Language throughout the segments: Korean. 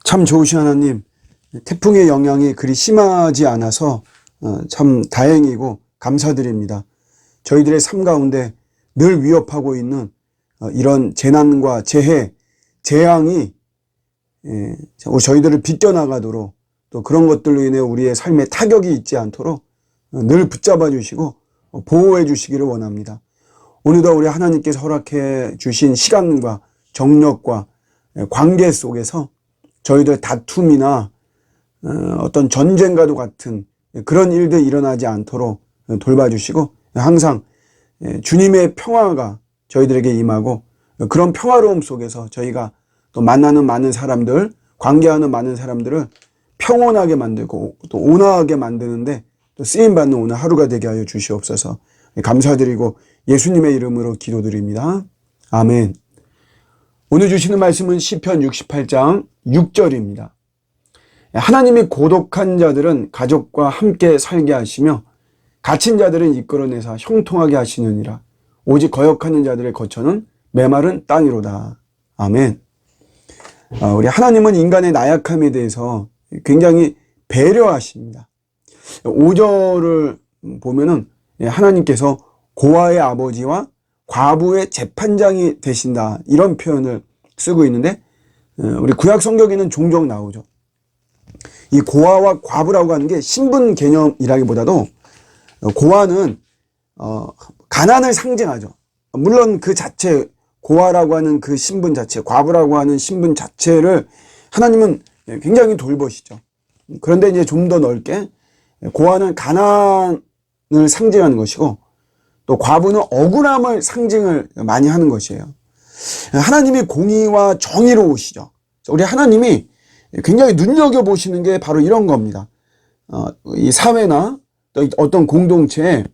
참 좋으신 하나님, 태풍의 영향이 그리 심하지 않아서 참 다행이고 감사드립니다. 저희들의 삶 가운데 늘 위협하고 있는 이런 재난과 재앙이 저희들을 비껴나가도록, 또 그런 것들로 인해 우리의 삶에 타격이 있지 않도록 늘 붙잡아 주시고 보호해 주시기를 원합니다. 오늘도 우리 하나님께서 허락해 주신 시간과 정력과 관계 속에서 저희들의 다툼이나 어떤 전쟁과도 같은 그런 일들이 일어나지 않도록 돌봐주시고, 항상 주님의 평화가 저희들에게 임하고, 그런 평화로움 속에서 저희가 또 만나는 많은 사람들, 관계하는 많은 사람들을 평온하게 만들고 또 온화하게 만드는데 또 쓰임받는 오늘 하루가 되게 하여 주시옵소서. 감사드리고 예수님의 이름으로 기도드립니다. 아멘. 오늘 주시는 말씀은 시편 68장 6절입니다. 하나님이 고독한 자들은 가족과 함께 살게 하시며 갇힌 자들은 이끌어내사 형통하게 하시느니라. 오직 거역하는 자들의 거처는 메마른 땅이로다. 아멘. 우리 하나님은 인간의 나약함에 대해서 굉장히 배려하십니다. 5절을 보면은 하나님께서 고아의 아버지와 과부의 재판장이 되신다, 이런 표현을 쓰고 있는데, 우리 구약 성경에는 종종 나오죠. 이 고아와 과부라고 하는 게 신분 개념이라기보다도 고아는 가난을 상징하죠. 물론 그 자체, 고아라고 하는 그 신분 자체, 과부라고 하는 신분 자체를 하나님은 굉장히 돌보시죠. 그런데 이제 좀 더 넓게 고아는 가난을 상징하는 것이고, 또 과부는 억울함을 상징을 많이 하는 것이에요. 하나님이 공의와 정의로우시죠. 우리 하나님이 굉장히 눈여겨보시는 게 바로 이런 겁니다. 이 사회나 또 어떤 공동체에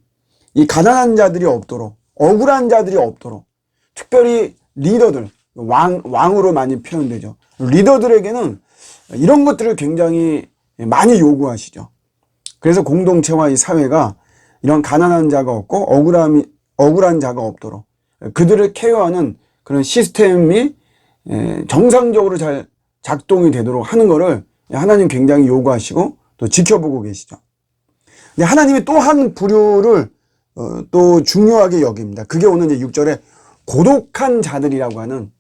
이 가난한 자들이 없도록, 억울한 자들이 없도록, 특별히 리더들, 왕으로 많이 표현되죠. 리더들에게는 이런 것들을 굉장히 많이 요구하시죠. 그래서 공동체와 이 사회가 이런 가난한 자가 없고 억울한 자가 없도록 그들을 케어하는 그런 시스템이 정상적으로 잘 작동이 되도록 하는 것을 하나님 굉장히 요구하시고 또 지켜보고 계시죠. 근데 하나님이 또 한 부류를 또 중요하게 여깁니다. 그게 오늘 이제 6절에 고독한 자들이라고 하는,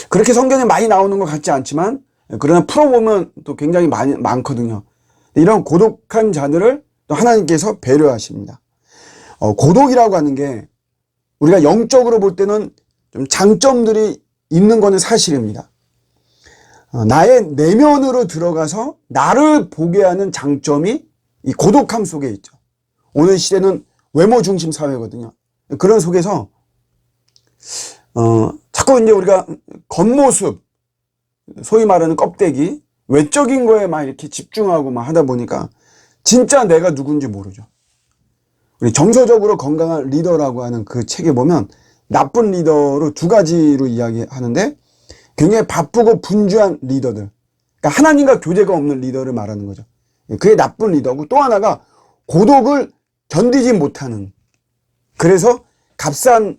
그렇게 성경에 많이 나오는 것 같지 않지만 그러나 풀어보면 또 굉장히 많거든요. 이런 고독한 자들을 또 하나님께서 배려하십니다. 고독이라고 하는 게 우리가 영적으로 볼 때는 좀 장점들이 있는 거는 사실입니다. 나의 내면으로 들어가서 나를 보게 하는 장점이 이 고독함 속에 있죠. 오늘 시대는 외모 중심 사회거든요. 그런 속에서 자꾸 이제 우리가 겉모습, 소위 말하는 껍데기, 외적인 거에 막 이렇게 집중하고 막 하다 보니까 진짜 내가 누군지 모르죠. 우리 정서적으로 건강한 리더라고 하는 그 책에 보면 나쁜 리더로 두 가지로 이야기하는데, 굉장히 바쁘고 분주한 리더들, 그러니까 하나님과 교제가 없는 리더를 말하는 거죠. 그게 나쁜 리더고, 또 하나가 고독을 견디지 못하는, 그래서 값싼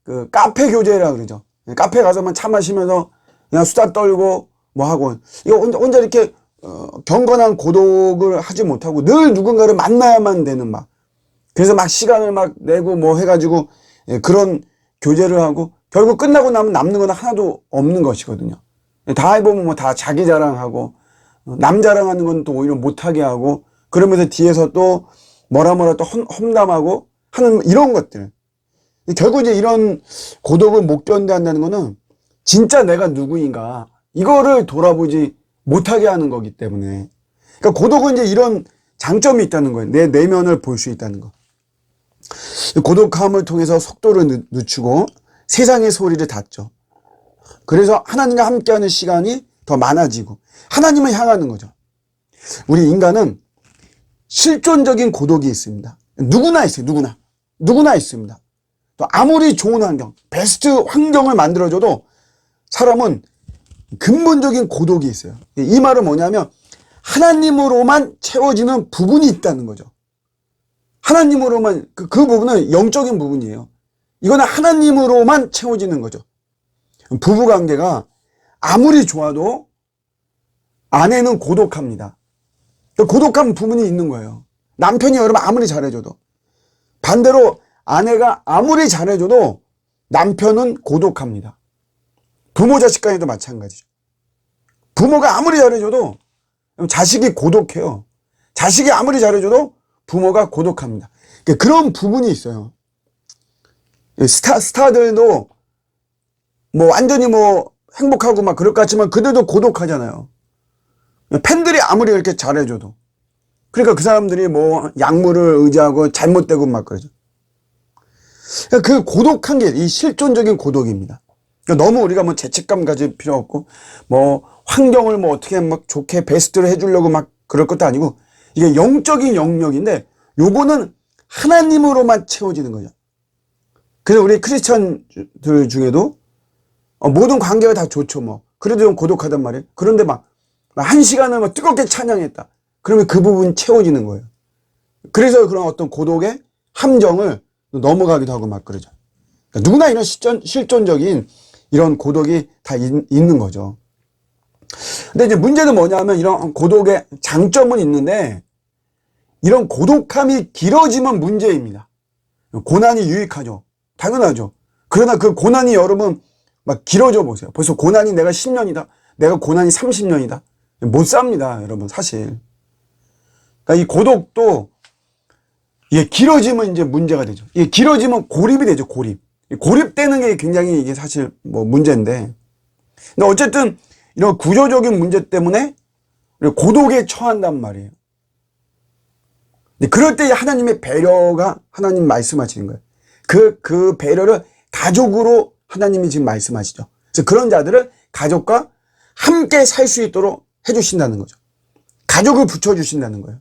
그 카페 교제라 그러죠. 카페 가서만 차 마시면서 그냥 수다 떨고 뭐 하고, 이거 혼자 이렇게 경건한 고독을 하지 못하고 늘 누군가를 만나야만 되는, 막 그래서 막 시간을 막 내고 뭐 해가지고 그런 교제를 하고 결국 끝나고 나면 남는 건 하나도 없는 것이거든요. 다 해보면 뭐 다 자기 자랑하고 남 자랑하는 건 또 오히려 못하게 하고, 그러면서 뒤에서 또 뭐라 또 험담하고 하는 이런 것들. 결국 이제 이런 고독을 못 견뎌한다는 거는 진짜 내가 누구인가 이거를 돌아보지 못하게 하는 거기 때문에, 그러니까 고독은 이제 이런 장점이 있다는 거예요. 내 내면을 볼 수 있다는 거. 고독함을 통해서 속도를 늦추고 세상의 소리를 닫죠. 그래서 하나님과 함께하는 시간이 더 많아지고 하나님을 향하는 거죠. 우리 인간은 실존적인 고독이 있습니다. 누구나 있어요. 누구나 있습니다. 또 아무리 좋은 환경, 베스트 환경을 만들어줘도 사람은 근본적인 고독이 있어요. 이 말은 뭐냐면 하나님으로만 채워지는 부분이 있다는 거죠. 하나님으로만, 그 부분은 영적인 부분이에요. 이거는 하나님으로만 채워지는 거죠. 부부관계가 아무리 좋아도 아내는 고독합니다. 고독한 부분이 있는 거예요. 남편이 여러분 아무리 잘해줘도. 반대로 아내가 아무리 잘해줘도 남편은 고독합니다. 부모 자식 간에도 마찬가지죠. 부모가 아무리 잘해줘도 자식이 고독해요. 자식이 아무리 잘해줘도 부모가 고독합니다. 그런 부분이 있어요. 스타들도 뭐 완전히 뭐 행복하고 막 그럴 것 같지만 그들도 고독하잖아요. 팬들이 아무리 이렇게 잘해줘도. 그러니까 그 사람들이 뭐 약물을 의지하고 잘못되고 막 그러죠. 그 고독한 게 이 실존적인 고독입니다. 너무 우리가 뭐 죄책감 가질 필요 없고 뭐 환경을 뭐 어떻게 막 좋게 베스트로 해주려고 막 그럴 것도 아니고 이게 영적인 영역인데 요거는 하나님으로만 채워지는 거죠. 그래서 우리 크리스천들 중에도 모든 관계가 다 좋죠 뭐. 그래도 좀 고독하단 말이에요. 그런데 막 한 시간을 막 뜨겁게 찬양했다. 그러면 그 부분 채워지는 거예요. 그래서 그런 어떤 고독의 함정을 넘어가기도 하고 막 그러죠. 그러니까 누구나 이런 실존적인 이런 고독이 다 있는 거죠. 근데 이제 문제는 뭐냐면 이런 고독의 장점은 있는데 이런 고독함이 길어지면 문제입니다. 고난이 유익하죠. 당연하죠. 그러나 그 고난이 여러분 막 길어져 보세요. 벌써 고난이 내가 10년이다. 내가 고난이 30년이다. 못 삽니다. 여러분 사실. 그러니까 이 고독도 이게 길어지면 이제 문제가 되죠. 이게 길어지면 고립이 되죠. 고립되는 게 굉장히 이게 사실 뭐 문제인데. 근데 어쨌든 이런 구조적인 문제 때문에 고독에 처한단 말이에요. 근데 그럴 때 하나님의 배려가 하나님 말씀하시는 거예요. 그 배려를 가족으로 하나님이 지금 말씀하시죠. 그래서 그런 자들을 가족과 함께 살 수 있도록 해주신다는 거죠. 가족을 붙여주신다는 거예요.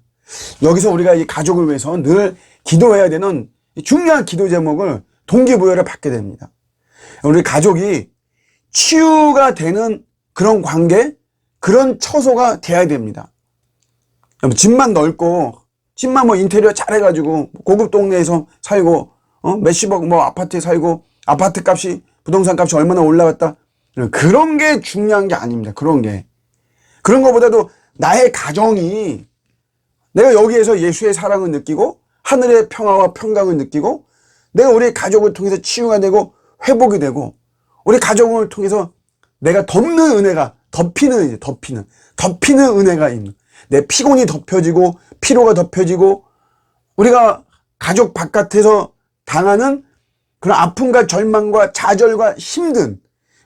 여기서 우리가 이 가족을 위해서 늘 기도해야 되는 중요한 기도 제목을 동기부여를 받게 됩니다. 우리 가족이 치유가 되는 그런 관계, 그런 처소가 돼야 됩니다. 집만 넓고, 집만 뭐 인테리어 잘해가지고, 고급 동네에서 살고, 몇십억 뭐 아파트에 살고, 아파트 값이, 부동산 값이 얼마나 올라갔다. 그런 게 중요한 게 아닙니다. 그런 것보다도 나의 가정이 내가 여기에서 예수의 사랑을 느끼고 하늘의 평화와 평강을 느끼고 내가 우리 가족을 통해서 치유가 되고 회복이 되고 우리 가족을 통해서 내가 덮는 은혜가 덮이는 은혜가 있는 내 피곤이 덮여지고 피로가 덮여지고 우리가 가족 바깥에서 당하는 그런 아픔과 절망과 좌절과 힘든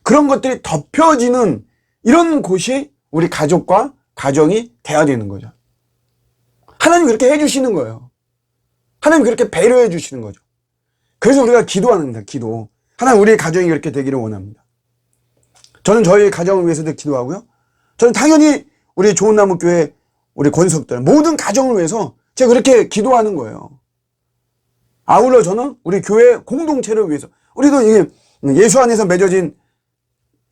그런 것들이 덮여지는 이런 곳이 우리 가족과 가정이 돼야 되는 거죠. 하나님 그렇게 해주시는 거예요. 하나님 그렇게 배려해 주시는 거죠. 그래서 우리가 기도하는 기도. 하나님 우리의 가정이 그렇게 되기를 원합니다. 저는 저희 가정을 위해서도 기도하고요. 저는 당연히 우리 좋은나무교회 우리 권석들 모든 가정을 위해서 제가 그렇게 기도하는 거예요. 아울러 저는 우리 교회 공동체를 위해서 우리도 이게 예수 안에서 맺어진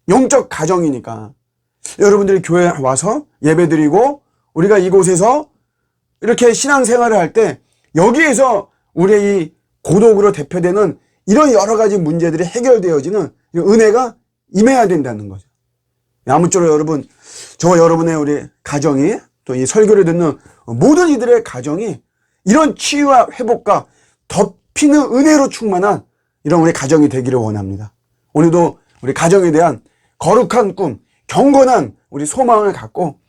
영적 가정이니까 여러분들이 교회에 와서 예배드리고 우리가 이곳에서 이렇게 신앙생활을 할 때 여기에서 우리의 이 고독으로 대표되는 이런 여러 가지 문제들이 해결되어지는 은혜가 임해야 된다는 거죠. 아무쪼록 여러분, 저와 여러분의 우리 가정이 또 이 설교를 듣는 모든 이들의 가정이 이런 치유와 회복과 덮이는 은혜로 충만한 이런 우리 가정이 되기를 원합니다. 오늘도 우리 가정에 대한 거룩한 꿈, 경건한 우리 소망을 갖고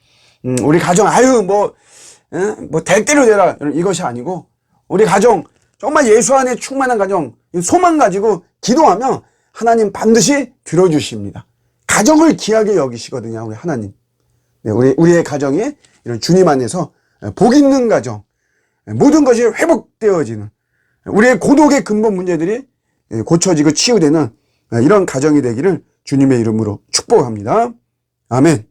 우리 가정 뭐 대대로 되라 이것이 아니고 우리 가정 정말 예수 안에 충만한 가정 소망 가지고 기도하면 하나님 반드시 들어주십니다. 가정을 귀하게 여기시거든요. 우리 하나님. 네, 우리의 가정이 이런 주님 안에서 복 있는 가정 모든 것이 회복되어지는 우리의 고독의 근본 문제들이 고쳐지고 치유되는 이런 가정이 되기를 주님의 이름으로 축복합니다. 아멘.